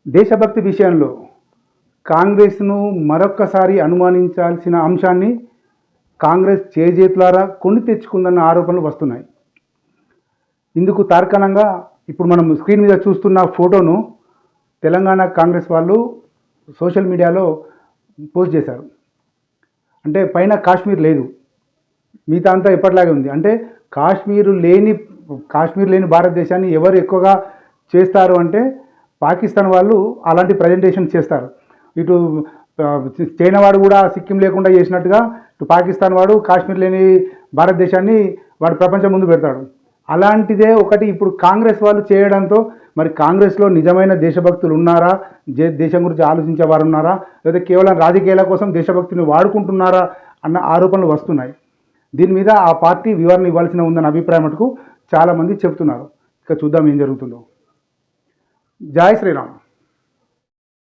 దేశభక్తి విషయంలో కాంగ్రెస్ను మరొక్కసారి అనుమానించాల్సిన అంశాన్ని కాంగ్రెస్ చేజేతులారా కొని తెచ్చుకుందన్న ఆరోపణలు వస్తున్నాయి. ఇందుకు తార్కాణంగా ఇప్పుడు మనం స్క్రీన్ మీద చూస్తున్న ఫోటోను తెలంగాణ కాంగ్రెస్ వాళ్ళు సోషల్ మీడియాలో పోస్ట్ చేశారు. అంటే పైన కాశ్మీర్ లేదు, మిగతా అంతా ఎప్పటిలాగే ఉంది. అంటే కాశ్మీర్ లేని భారతదేశాన్ని ఎవరు ఎక్కువగా చేస్తారు అంటే పాకిస్తాన్ వాళ్ళు అలాంటి ప్రజెంటేషన్ చేస్తారు. ఇటు చైనా వాడు కూడా సిక్కిం లేకుండా చేసినట్టుగా ఇటు పాకిస్తాన్ వాడు కాశ్మీర్ లేని భారతదేశాన్ని వాడు ప్రపంచం ముందు పెడతాడు. అలాంటిదే ఒకటి ఇప్పుడు కాంగ్రెస్ వాళ్ళు చేయడంతో మరి కాంగ్రెస్లో నిజమైన దేశభక్తులు ఉన్నారా, దేశం గురించి ఆలోచించే వారు ఉన్నారా, లేదా కేవలం రాజకీయాల కోసం దేశభక్తిని వాడుకుంటున్నారా అన్న ఆరోపణలు వస్తున్నాయి. దీని మీద ఆ పార్టీ వివరణ ఇవ్వాల్సిన ఉందన్న అభిప్రాయం మటుకు చాలామంది చెబుతున్నారు. ఇక చూద్దాం ఏం జరుగుతుందో. జై శ్రీరామ్.